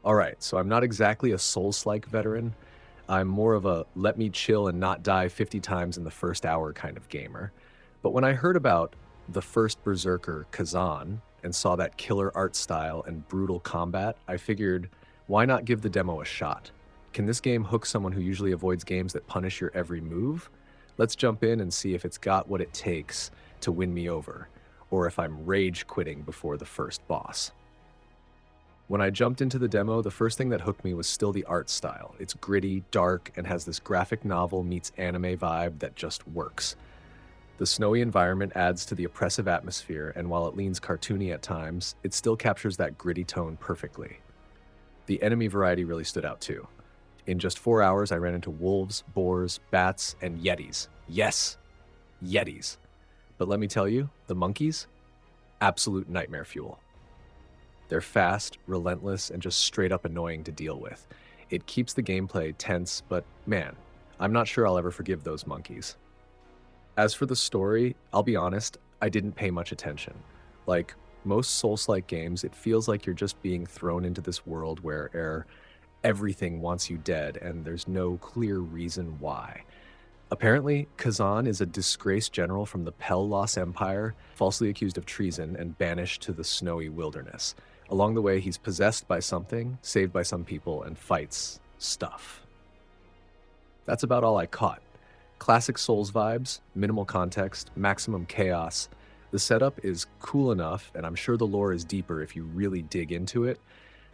All right, so I'm not exactly a Soulslike veteran. I'm more of a let me chill and not die 50 times in the first hour kind of gamer. But when I heard about the first Berserker, Khazan, and saw that killer art style and brutal combat, I figured, why not give the demo a shot? Can this game hook someone who usually avoids games that punish your every move? Let's jump in and see if it's got what it takes to win me over, or if I'm rage quitting before the first boss. When I jumped into the demo, the first thing that hooked me was still the art style. It's gritty, dark, and has this graphic novel meets anime vibe that just works. The snowy environment adds to the oppressive atmosphere, and while it leans cartoony at times, it still captures that gritty tone perfectly. The enemy variety really stood out too. In just 4 hours, I ran into wolves, boars, bats, and yetis. Yes, yetis. But let me tell you, the monkeys? Absolute nightmare fuel. They're fast, relentless, and just straight up annoying to deal with. It keeps the gameplay tense, but man, I'm not sure I'll ever forgive those monkeys. As for the story, I'll be honest, I didn't pay much attention. Like most Souls-like games, it feels like you're just being thrown into this world where everything wants you dead and there's no clear reason why. Apparently, Khazan is a disgraced general from the Lost Empire, falsely accused of treason and banished to the snowy wilderness. Along the way, he's possessed by something, saved by some people, and fights stuff. That's about all I caught. Classic Souls vibes, minimal context, maximum chaos. The setup is cool enough, and I'm sure the lore is deeper if you really dig into it,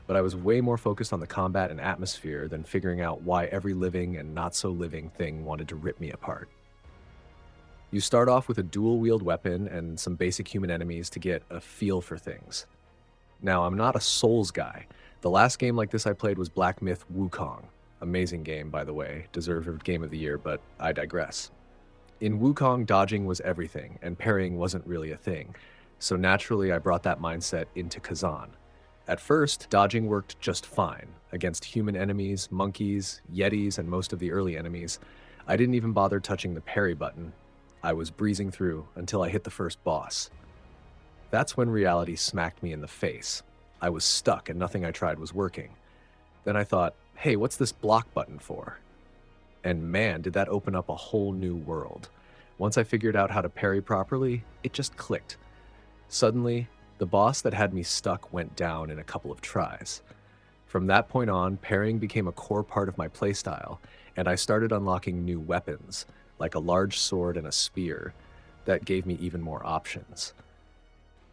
but I was way more focused on the combat and atmosphere than figuring out why every living and not-so-living thing wanted to rip me apart. You start off with a dual-wield weapon and some basic human enemies to get a feel for things. Now, I'm not a Souls guy. The last game like this I played was Black Myth Wukong. Amazing game, by the way, deserved Game of the Year, but I digress. In Wukong, dodging was everything, and parrying wasn't really a thing, so naturally I brought that mindset into Khazan. At first, dodging worked just fine against human enemies, monkeys, yetis, and most of the early enemies. I didn't even bother touching the parry button. I was breezing through until I hit the first boss. That's when reality smacked me in the face. I was stuck and nothing I tried was working. Then I thought, hey, what's this block button for? And man, did that open up a whole new world. Once I figured out how to parry properly, it just clicked. Suddenly, the boss that had me stuck went down in a couple of tries. From that point on, parrying became a core part of my playstyle, and I started unlocking new weapons, like a large sword and a spear, that gave me even more options.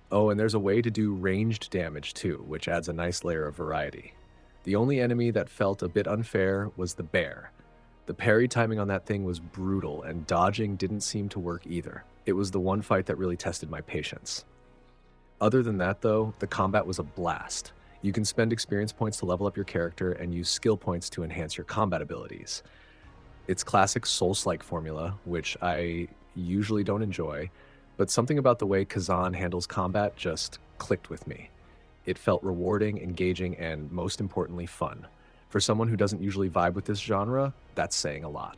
Oh, and there's a way to do ranged damage too, which adds a nice layer of variety. The only enemy that felt a bit unfair was the bear. The parry timing on that thing was brutal, and dodging didn't seem to work either. It was the one fight that really tested my patience. Other than that though, the combat was a blast. You can spend experience points to level up your character and use skill points to enhance your combat abilities. It's classic Souls-like formula, which I usually don't enjoy, but something about the way Khazan handles combat just clicked with me. It felt rewarding, engaging, and most importantly, fun. For someone who doesn't usually vibe with this genre, that's saying a lot.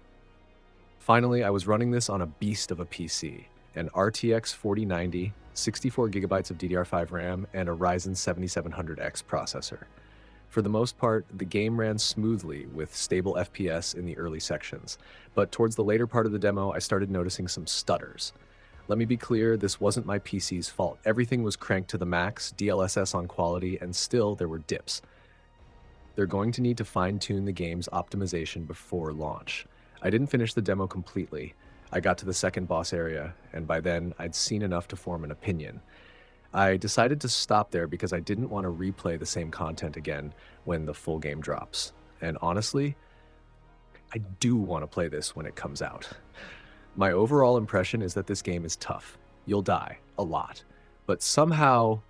Finally, I was running this on a beast of a PC, an RTX 4090, 64 gigabytes of DDR5 RAM, and a Ryzen 7700X processor. For the most part, the game ran smoothly with stable FPS in the early sections, but towards the later part of the demo, I started noticing some stutters. Let me be clear, this wasn't my PC's fault. Everything was cranked to the max, DLSS on quality, and still there were dips. They're going to need to fine-tune the game's optimization before launch. I didn't finish the demo completely. I got to the second boss area, and by then, I'd seen enough to form an opinion. I decided to stop there because I didn't want to replay the same content again when the full game drops. And honestly, I do want to play this when it comes out. My overall impression is that this game is tough. You'll die, a lot. But somehow,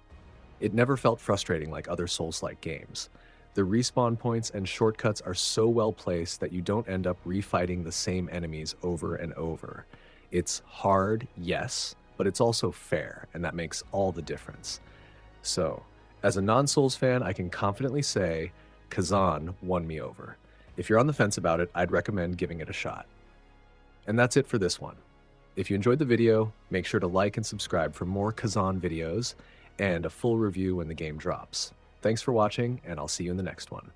it never felt frustrating like other Souls-like games. The respawn points and shortcuts are so well placed that you don't end up refighting the same enemies over and over. It's hard, yes, but it's also fair, and that makes all the difference. So, as a non-Souls fan, I can confidently say Khazan won me over. If you're on the fence about it, I'd recommend giving it a shot. And that's it for this one. If you enjoyed the video, make sure to like and subscribe for more Khazan videos and a full review when the game drops. Thanks for watching, and I'll see you in the next one.